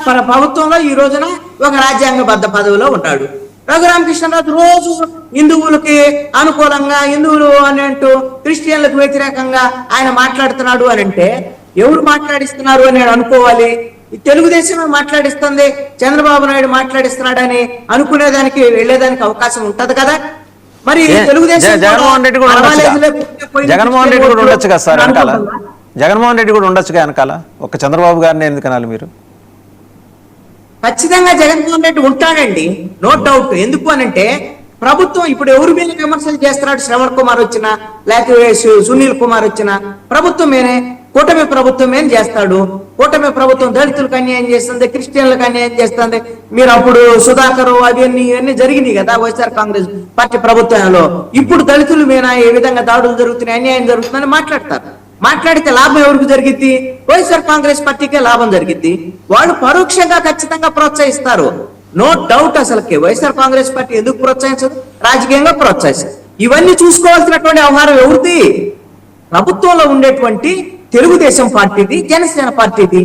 ప్రభుత్వంలో ఈ రోజున ఒక రాజ్యాంగబద్ధ పదవిలో ఉంటాడు. రఘురామకృష్ణరాజు రోజు హిందువులకి అనుకూలంగా, హిందువులు అని అంటూ క్రిస్టియన్లకు వ్యతిరేకంగా ఆయన మాట్లాడుతున్నాడు అని అంటే ఎవరు మాట్లాడిస్తున్నారు అని అనుకోవాలి. తెలుగుదేశమే మాట్లాడిస్తుంది, చంద్రబాబు నాయుడు మాట్లాడిస్తున్నాడని అనుకునేదానికి వెళ్లేదానికి అవకాశం ఉంటది కదా. మరి తెలుగుదేశం జగన్మోహన్ రెడ్డి కూడా ఉండొచ్చు కదా సార్ వెనకాల. జగన్మోహన్ రెడ్డి కూడా ఉండొచ్చు కదా వెనకాల. ఒక చంద్రబాబు గారిని ఎందుకు అనాలి మీరు? ఖచ్చితంగా జగన్మోహన్ రెడ్డి ఉంటాడండి, నో డౌట్. ఎందుకు అనంటే ప్రభుత్వం ఇప్పుడు ఎవరి మీద విమర్శలు చేస్తున్నాడు? శ్రవణ్ కుమార్ వచ్చినా లేకపోతే సునీల్ కుమార్ వచ్చినా ప్రభుత్వమేనే, కూటమి ప్రభుత్వమేం చేస్తాడు. కూటమి ప్రభుత్వం దళితులకు అన్యాయం చేస్తుంది, క్రిస్టియన్లకు అన్యాయం చేస్తుంది. మీరు అప్పుడు సుధాకర్ ఇవన్నీ జరిగినాయి కదా వైఎస్ఆర్ కాంగ్రెస్ పార్టీ ప్రభుత్వంలో. ఇప్పుడు దళితుల మీద ఏ విధంగా దాడులు జరుగుతున్నాయి, అన్యాయం జరుగుతుందని మాట్లాడతారు. మాట్లాడితే లాభం ఎవరికి జరిగిద్ది? వైఎస్ఆర్ కాంగ్రెస్ పార్టీకే లాభం జరిగిద్ది. వాళ్ళు పరోక్షంగా ఖచ్చితంగా ప్రోత్సహిస్తారు, నో డౌట్. అసలుకి వైఎస్ఆర్ కాంగ్రెస్ పార్టీ ఎందుకు ప్రోత్సహించదు? రాజకీయంగా ప్రోత్సహిస్తారు. ఇవన్నీ చూసుకోవాల్సినటువంటి వ్యవహారం ఎవరిది? ప్రభుత్వంలో ఉండేటువంటి తెలుగుదేశం పార్టీది, జనసేన పార్టీది.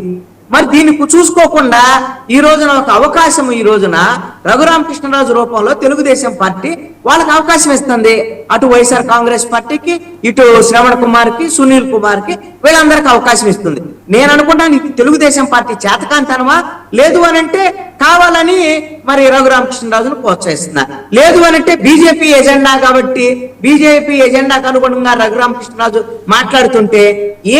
మరి దీన్ని చూసుకోకుండా ఈ రోజున ఒక అవకాశం, ఈ రోజున రఘురామకృష్ణరాజు రూపంలో తెలుగుదేశం పార్టీ వాళ్ళకి అవకాశం ఇస్తుంది. అటు వైఎస్ఆర్ కాంగ్రెస్ పార్టీకి, ఇటు శ్రవణ్ కుమార్ కి, సునీల్ కుమార్ కి, వీళ్ళందరికీ అవకాశం ఇస్తుంది. నేను అనుకుంటాను ఇది తెలుగుదేశం పార్టీ చేతకాంతనమా, లేదు అనంటే కావాలని మరి రఘురామకృష్ణరాజును ప్రోత్సహిస్తున్నా, లేదు అనంటే బీజేపీ ఎజెండా కాబట్టి బీజేపీ ఎజెండాకు అనుగుణంగా రఘురామకృష్ణరాజు మాట్లాడుతుంటే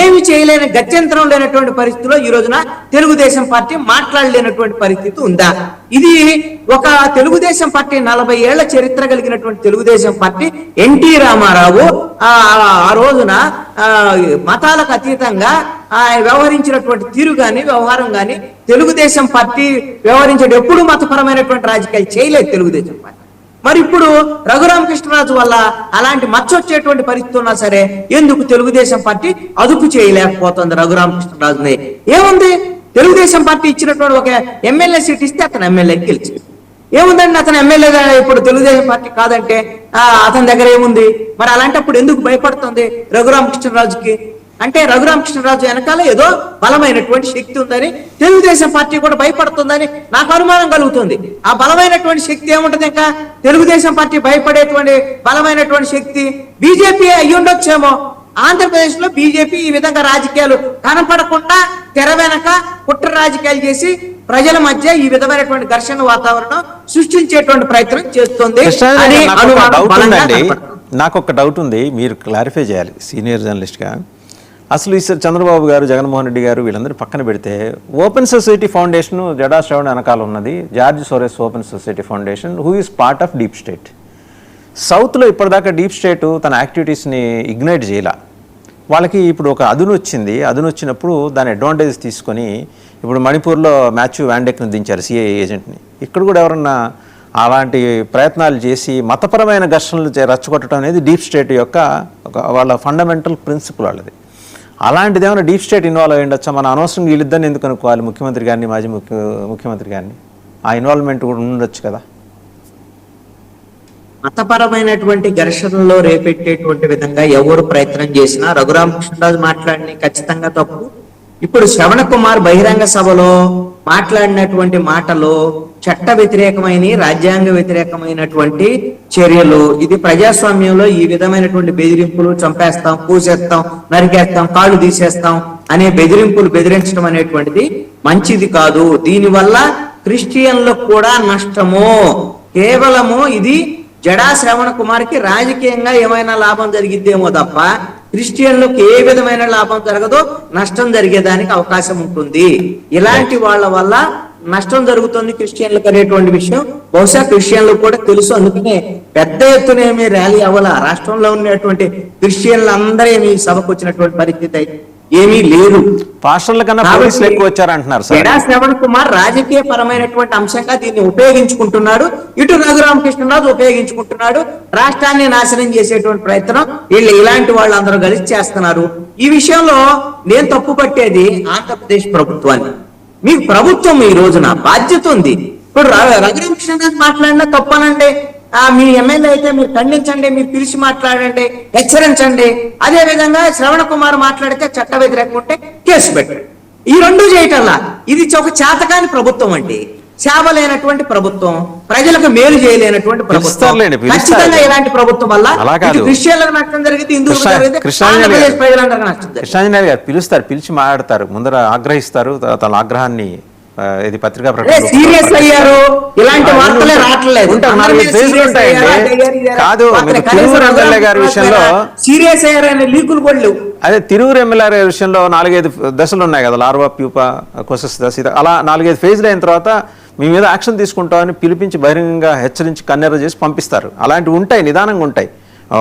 ఏమి చేయలేని, గత్యంతరం లేనటువంటి పరిస్థితిలో ఈ రోజున తెలుగుదేశం పార్టీ మాట్లాడలేనటువంటి పరిస్థితి ఉందా? ఇది ఒక తెలుగుదేశం పార్టీ 40 ఏళ్ల చరిత్ర కలిగినటువంటి తెలుగుదేశం పార్టీ. ఎన్టీ రామారావు ఆ రోజున మతాలకు అతీతంగా వ్యవహరించినటువంటి తీరు గాని, వ్యవహారం గాని తెలుగుదేశం పార్టీ వ్యవహరించేది ఎప్పుడు మతపరమైనటువంటి రాజకీయాలు చేయలేదు తెలుగుదేశం పార్టీ. మరి ఇప్పుడు రఘురామకృష్ణరాజు వల్ల అలాంటి మచ్చొచ్చేటువంటి పరిస్థితి ఉన్నా సరే ఎందుకు తెలుగుదేశం పార్టీ అదుపు చేయలేకపోతుంది రఘురామకృష్ణరాజుని? ఏముంది, తెలుగుదేశం పార్టీ ఇచ్చినటువంటి ఒక ఎమ్మెల్యే సీట్ ఇస్తే అతను ఎమ్మెల్యేకి గెలిచి ఏముందండి, అతను ఎమ్మెల్యేగా ఇప్పుడు తెలుగుదేశం పార్టీ కాదంటే అతని దగ్గర ఏముంది? మరి అలాంటప్పుడు ఎందుకు భయపడుతుంది రఘురామకృష్ణరాజుకి? అంటే రఘురామకృష్ణరాజు వెనకాల ఏదో బలమైనటువంటి శక్తి ఉందని తెలుగుదేశం పార్టీ కూడా భయపడుతుందని నాకు అనుమానం కలుగుతుంది. ఆ బలమైనటువంటి శక్తి ఏముంటది? ఇంకా తెలుగుదేశం పార్టీ భయపడేటువంటి బలమైనటువంటి శక్తి బీజేపీ అయ్యి ఉండొచ్చేమో. ఆంధ్రప్రదేశ్ లో బీజేపీ ఈ విధంగా రాజకీయాలు కనపడకుండా తెర వెనక కుట్ర రాజకీయాలు చేసి ప్రజల మధ్య ఈ విధమైనటువంటి ఘర్షణ వాతావరణం సృష్టించేటువంటి ప్రయత్నం చేస్తుంది. నాకు ఒక డౌట్ ఉంది, మీరు క్లారిఫై చేయాలి సీనియర్ జర్నలిస్ట్ గా. అసలు ఈ చంద్రబాబు గారు, జగన్మోహన్ రెడ్డి గారు వీళ్ళందరూ పక్కన పెడితే open society foundation Jada Shravan వెనకాల ఉన్నది George Soros open society foundation, who is part of deep state. సౌత్లో ఇప్పటిదాకా డీప్ స్టేట్ తన యాక్టివిటీస్ని ఇగ్నైట్ చేయాల. వాళ్ళకి ఇప్పుడు ఒక అదును వచ్చింది. అదును వచ్చినప్పుడు దాని అడ్వాంటేజ్ తీసుకొని ఇప్పుడు మణిపూర్లో మాథ్యూ వ్యాండెక్ను దించారు, సిఐఏ ఏజెంట్ని. ఇక్కడ కూడా ఎవరన్నా అలాంటి ప్రయత్నాలు చేసి మతపరమైన ఘర్షణలు రచ్చగొట్టడం అనేది డీప్ స్టేట్ యొక్క వాళ్ళ ఫండమెంటల్ ప్రిన్సిపల్ వాళ్ళది. అలాంటిది ఏమైనా డీప్ స్టేట్ ఇన్వాల్వ్ అయ్యి ఉండొచ్చా? మన అనవసరం వీళ్ళిద్దరిని ఎందుకు అనుకోవాలి? ముఖ్యమంత్రి గారిని, మాజీ ముఖ్యమంత్రి గారిని, ఆ ఇన్వాల్వ్మెంట్ కూడా ఉండొచ్చు కదా. మతపరమైనటువంటి ఘర్షణలో రేపెట్టేటువంటి విధంగా ఎవరు ప్రయత్నం చేసినా రఘురామకృష్ణరాజు మాట్లాడిన ఖచ్చితంగా తప్పు. ఇప్పుడు శ్రవణ కుమార్ బహిరంగ సభలో మాట్లాడినటువంటి మాటలు చట్ట వ్యతిరేకమైన, రాజ్యాంగ వ్యతిరేకమైనటువంటి చర్యలు. ఇది ప్రజాస్వామ్యంలో ఈ విధమైనటువంటి బెదిరింపులు, చంపేస్తాం, పూసేస్తాం, నరికేస్తాం, కాళ్ళు తీసేస్తాం అనే బెదిరించడం అనేటువంటిది మంచిది కాదు. దీనివల్ల క్రిస్టియన్లకు కూడా నష్టము. కేవలము ఇది జడా శ్రవణ కుమార్కి రాజకీయంగా ఏమైనా లాభం జరిగిద్దేమో తప్ప క్రిస్టియన్లకు ఏ విధమైన లాభం జరగదో, నష్టం జరిగేదానికి అవకాశం ఉంటుంది. ఇలాంటి వాళ్ళ వల్ల నష్టం జరుగుతుంది క్రిస్టియన్లకు అనేటువంటి విషయం బహుశా క్రిస్టియన్లకు కూడా తెలుసు. అందుకనే పెద్ద ఎత్తున ఏమీ ర్యాలీ అవ్వాల. రాష్ట్రంలో ఉన్నటువంటి క్రిస్టియన్లు అందరూ ఏమి సభకు వచ్చినటువంటి పరిస్థితి ఏమీ లేదు. పాస్టర్ల కన్నా పోలీసులు ఎక్కువ వచ్చారంటున్నారు. జడా శ్రవణ్ కుమార్ రాజకీయ పరమైనటువంటి అంశంగా దీన్ని ఉపయోగించుకుంటున్నాడు. ఇటు రఘురామకృష్ణరాజు ఉపయోగించుకుంటున్నాడు. రాష్ట్రాన్ని నాశనం చేసేటువంటి ప్రయత్నం వీళ్ళు ఇలాంటి వాళ్ళు అందరూ కలిసి చేస్తున్నారు. ఈ విషయంలో నేను తప్పు పట్టేది ఆంధ్రప్రదేశ్ ప్రభుత్వాన్ని. మీకు ప్రభుత్వం ఈ రోజున బాధ్యత ఉంది. ఇప్పుడు రఘురామకృష్ణరాజు మాట్లాడినా తప్పనండి. మీ ఎమ్మెల్యే అయితే మీరు ఖండించండి, మీరు పిలిచి మాట్లాడండి, హెచ్చరించండి. అదే విధంగా శ్రవణ కుమార్ మాట్లాడితే చట్ట వ్యతిరేకం ఉంటే కేసు పెట్టండి. ఈ రెండు చేయటంలా ఇది ఒక చేతకాని ప్రభుత్వం అండి. సేవ లేనటువంటి ప్రభుత్వం, ప్రజలకు మేలు చేయలేనటువంటి ప్రభుత్వం. పిలుస్తారులేండి, పిలుస్తారు. ఖచ్చితంగా ఇలాంటి ప్రభుత్వం వల్ల అలా కాదు. ఇటు క్రిస్టియన్లకు నష్టం జరిగింది, హిందువులకు జరిగింది, కృష్ణాంజనేయులు ఆంధ్రప్రదేశ్ ప్రజలందరికీ నష్టం జరిగింది. కృష్ణాంజనేయులు గారు పిలుస్తారు, పిలిచి మాట్లాడతారు, ముందర ఆగ్రహిస్తారు, తర్వాత వాళ్ళ ఆగ్రహాన్ని ఇది పత్రికా ప్రకటన సీరియస్ అయ్యారు, ఇలాంటి వార్తలే రావట్లేదు. ఉంటారు, 4-5 పేజీలు ఉంటాయండి. కాదు, మీరు తిరువురు ఎమ్మెల్యే గారి విషయంలో సీరియస్ అయ్యారనే లీకులు కూడా లేవు. అదే తిరువురు ఎమ్మెల్యే గారి విషయంలో 4-5 దశలు ఉన్నాయి కదా, లార్వా ప్యూపా కొసెస్ దశ, అలా 4-5 ఫేజ్లు అయిన తర్వాత మీ మీద యాక్షన్ తీసుకుంటామని పిలిపించి బహిరంగంగా హెచ్చరించి కన్నెర చేసి పంపిస్తారు. అలాంటివి ఉంటాయి, నిదానంగా ఉంటాయి.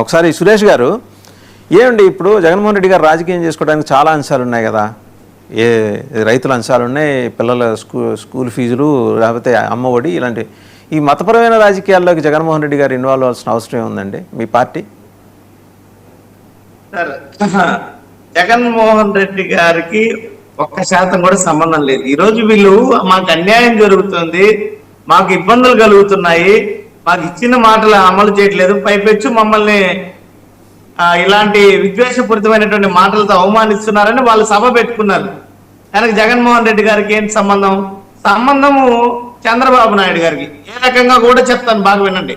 ఒకసారి సురేష్ గారు, ఏమండి ఇప్పుడు జగన్మోహన్ రెడ్డి గారు రాజకీయం చేసుకోవడానికి చాలా అంశాలు ఉన్నాయి కదా, ఏ రైతుల అంశాలు ఉన్నాయి, పిల్లల స్కూల్ ఫీజులు, లేకపోతే అమ్మ ఒడి, ఇలాంటి ఈ మతపరమైన రాజకీయాల్లోకి జగన్మోహన్ రెడ్డి గారు ఇన్వాల్వ్ అవ్వాల్సిన అవసరం ఏముందండి మీ పార్టీ? సార్, జగన్మోహన్ రెడ్డి గారికి 1% కూడా సంబంధం లేదు. ఈరోజు వీళ్ళు మాకు అన్యాయం జరుగుతుంది, మాకు ఇబ్బందులు కలుగుతున్నాయి, మాకు ఇచ్చిన మాటలు అమలు చేయట్లేదు, పైపెచ్చు మమ్మల్ని ఇలాంటి విద్వేషపూరితమైనటువంటి మాటలతో అవమానిస్తున్నారని వాళ్ళు సభ పెట్టుకున్నారు. కనుక జగన్మోహన్ రెడ్డి గారికి ఏంటి సంబంధం? సంబంధము చంద్రబాబు నాయుడు గారికి. ఏ రకంగా కూడా చెప్తాను, బాగా వినండి.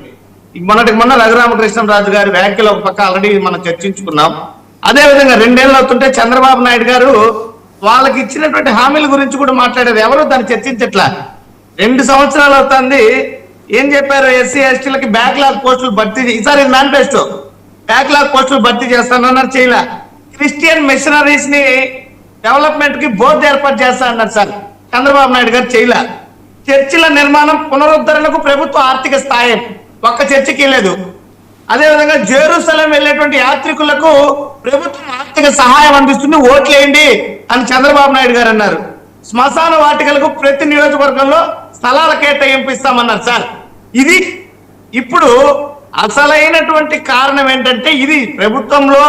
మొన్న రఘురామకృష్ణరాజు గారి వ్యాఖ్యలు ఒక పక్క ఆల్రెడీ మనం చర్చించుకున్నాం. అదేవిధంగా 2 ఏళ్ళు అవుతుంటే చంద్రబాబు నాయుడు గారు వాళ్ళకి ఇచ్చినటువంటి హామీల గురించి కూడా మాట్లాడారు. ఎవరు దాన్ని చర్చించట్లా. 2 సంవత్సరాలు అవుతుంది. ఏం చెప్పారు? ఎస్సీ ఎస్టీలకి బ్యాక్లాగ్ పోస్టులు భర్తీ, ఈసారి మేనిఫెస్టో బ్యాక్లాగ్ పోస్టులు భర్తీ చేస్తానన్నారు, చేయలే. క్రిస్టియన్ మిషనరీస్ ని డెవలప్మెంట్ కి బోర్డు ఏర్పాటు చేస్తా అన్నారు సార్, చంద్రబాబు నాయుడు గారు చేయలే. చర్చిల నిర్మాణం పునరుద్ధరణకు ప్రభుత్వ ఆర్థిక సాయం ఒక్క చర్చికి లేదు. అదేవిధంగా జెరూసలేం వెళ్ళేటువంటి యాత్రికులకు ప్రభుత్వం ఆర్థిక సహాయం అందిస్తుంది, ఓట్లేయండి అని చంద్రబాబు నాయుడు గారు అన్నారు. శ్మశాన వాటికలకు ప్రతి నియోజకవర్గంలో స్థలాల కేటాయింపు ఇస్తామన్నారు సార్. ఇది ఇప్పుడు అసలైనటువంటి కారణం ఏంటంటే, ఇది ప్రభుత్వంలో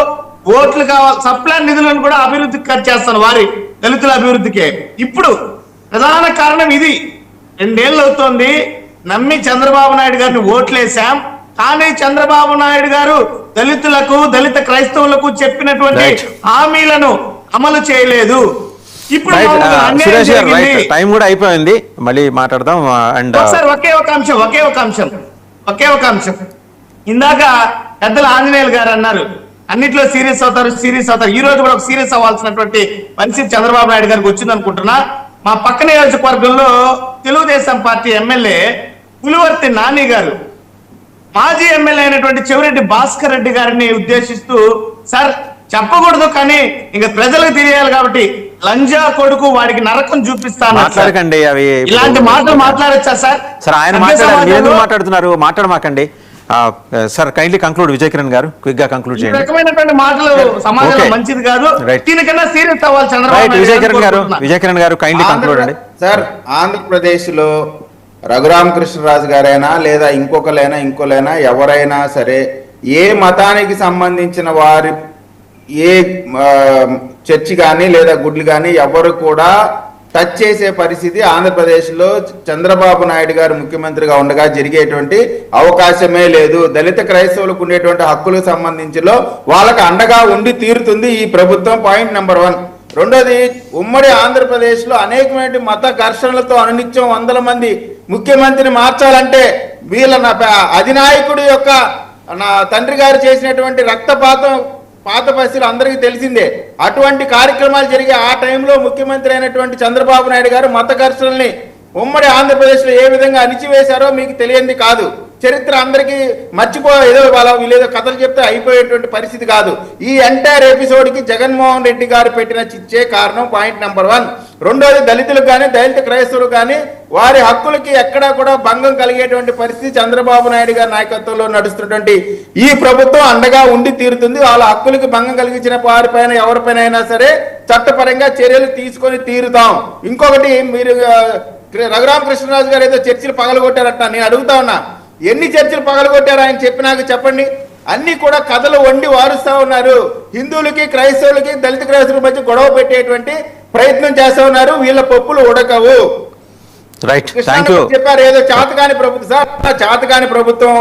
ఓట్లు కావాలి, సప్లై నిధులను కూడా అభివృద్ధికి ఖర్చు చేస్తాను, వారి దళితుల అభివృద్ధికే. ఇప్పుడు ప్రధాన కారణం ఇది. 2 ఏళ్ళు అవుతోంది, నమ్మి చంద్రబాబు నాయుడు గారిని ఓట్లేసాం, కానీ చంద్రబాబు నాయుడు గారు దళితులకు, దళిత క్రైస్తవులకు చెప్పినటువంటి హామీలను అమలు చేయలేదు. ఇప్పుడు టైం కూడా అయిపోయింది, మళ్ళీ మాట్లాడదాం. అండ్ ఒకే ఒక అంశం ఇందాక పెద్దల ఆంజనేయులు గారు అన్నారు, అన్నిట్లో సీరియస్ అవుతారు. ఈ రోజు కూడా ఒక సీరియస్ అవ్వాల్సినటువంటి పరిస్థితి చంద్రబాబు నాయుడు గారికి వచ్చింది అనుకుంటున్నా. మా పక్క నియోజకవర్గంలో తెలుగుదేశం పార్టీ ఎమ్మెల్యే పులివర్తి నాని గారు మాజీ ఎమ్మెల్యే అయినటువంటి చెవిరెడ్డి భాస్కర్ రెడ్డి గారిని ఉద్దేశిస్తూ, సార్ చెప్పకూడదు కానీ ఇంకా ప్రజలకు తెలియాలి కాబట్టి లంజా కొడుకు, వాడికి నరకం చూపిస్తాను, మాట్లాడకండి అవి, ఇలాంటి మాటలు మాట్లాడచ్చా సార్? సార్ ఆయన మాట్లాడుతున్నారు, మాట్లాడమాకండి sir. Kindly conclude, Vijay Kiran garu quick గా కంక్లూడ్ చేయండి. రకమైనటువంటి మాటలు సమాజంలో మంచిది కాదు, దీనికన్నా సీరియస్ అవ్వాలి చంద్రబాబు. విజయ్ కిరణ్ గారు కైండ్లీ కంక్లూడ్ అండి. సార్, ఆంధ్రప్రదేశ్ లో రఘురామకృష్ణరాజు గారైనా లేదా ఇంకోలైనా ఎవరైనా సరే, ఏ మతానికి సంబంధించిన వారి ఏ చర్చి కానీ లేదా గుడ్లు కానీ ఎవరు కూడా టచ్ చేసే పరిస్థితి ఆంధ్రప్రదేశ్లో చంద్రబాబు నాయుడు గారు ముఖ్యమంత్రిగా ఉండగా జరిగేటువంటి అవకాశమే లేదు. దళిత క్రైస్తవులకు ఉండేటువంటి హక్కులకు సంబంధించిలో వాళ్ళకి అండగా ఉండి తీరుతుంది ఈ ప్రభుత్వం. Point number 1. రెండోది, ఉమ్మడి ఆంధ్రప్రదేశ్లో అనేకమైన మత ఘర్షణలతో అనునిత్యం 100 మంది ముఖ్యమంత్రిని మార్చాలంటే వీళ్ళ అధినాయకుడి యొక్క నా తండ్రి గారు చేసినటువంటి రక్తపాతం పాత పరిస్థితులు అందరికీ తెలిసిందే. అటువంటి కార్యక్రమాలు జరిగే ఆ టైంలో ముఖ్యమంత్రి అయినటువంటి చంద్రబాబు నాయుడు గారు మత ఘర్షణల్ని ఉమ్మడి ఆంధ్రప్రదేశ్లో ఏ విధంగా అణిచివేశారో మీకు తెలియంది కాదు. చరిత్ర అందరికీ వీళ్ళేదో కథలు చెప్తే అయిపోయేటువంటి పరిస్థితి కాదు. ఈ ఎంటైర్ ఎపిసోడ్కి జగన్మోహన్ రెడ్డి గారు పెట్టిన చిచ్చే కారణం. Point number 1. రెండోది, దళితులకు కానీ దళిత క్రైస్తవులకు కానీ వారి హక్కులకి ఎక్కడా కూడా భంగం కలిగేటువంటి పరిస్థితి చంద్రబాబు నాయుడు గారి నాయకత్వంలో నడుస్తున్నటువంటి ఈ ప్రభుత్వం అండగా ఉండి తీరుతుంది. వాళ్ళ హక్కులకి భంగం కలిగించిన వారిపైన ఎవరిపైన అయినా సరే చట్టపరంగా చర్యలు తీసుకొని తీరుతాం. ఇంకొకటి, మీరు రఘురామకృష్ణరాజు గారు ఏదో చర్చిలు పగలగొట్టారట, నేను అడుగుతా ఉన్నా, ఎన్ని చర్చిలు పగలగొట్టారో ఆయన చెప్పినాక చెప్పండి. అన్ని కూడా కథలు వండి వారుస్తా ఉన్నారు. హిందువులకి క్రైస్తవులకి దళిత క్రైస్తవుల మధ్య గొడవ పెట్టేటువంటి ప్రయత్నం చేస్తా ఉన్నారు. వీళ్ళ పప్పులు ఉడకవు. చెప్పారు ఏదో చాతకాని ప్రభుత్వం. సార్, చాతకాని ప్రభుత్వం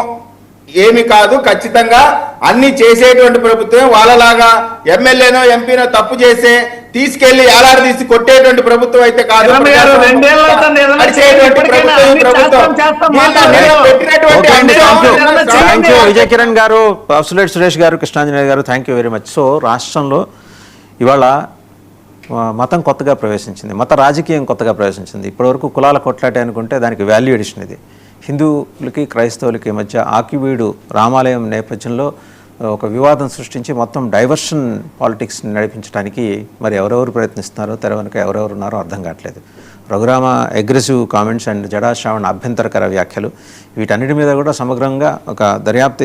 ఏమి కాదు, ఖచ్చితంగా అన్ని చేసేటువంటి ప్రభుత్వం. వాళ్ళలాగా ఎమ్మెల్యేనో ఎంపీనో తప్పు చేస్తే తీసుకెళ్లి తీసి కొట్టేటువంటి ప్రభుత్వం అయితే కాదు. కిరణ్ గారు, 2 ఏళ్ళు అవుతుంది ఏదైనా నడిచేటువంటి చేయండి. ప్రభుత్వం ఈ అన్ని ప్రభుత్వం. చేస్తాం, వీళ్ళని పెట్టినటువంటి ఓకే అండి, అంశాలు థ్యాంక్ యూ విజయ్ కిరణ్ గారు, అబ్సల్యూట్ సురేష్ గారు, కృష్ణాంజనేయ గారు, thank you very much. So రాష్ట్రంలో ఇవాళ మతం కొత్తగా ప్రవేశించింది, మత రాజకీయం కొత్తగా ప్రవేశించింది. ఇప్పటివరకు కులాల కొట్లాటే అనుకుంటే దానికి వాల్యూ ఎడిషన్ ఇది. హిందువులకి క్రైస్తవులకి మధ్య ఆకివీడు రామాలయం నేపథ్యంలో ఒక వివాదం సృష్టించి మొత్తం డైవర్షన్ పాలిటిక్స్ని నడిపించడానికి మరి ఎవరెవరు ప్రయత్నిస్తున్నారో, తెర వెనుక ఎవరెవరు ఉన్నారో అర్థం కావట్లేదు. Raghurama aggressive comments and Jada Shravan అభ్యంతరకర వ్యాఖ్యలు, వీటన్నిటి మీద కూడా సమగ్రంగా ఒక దర్యాప్తు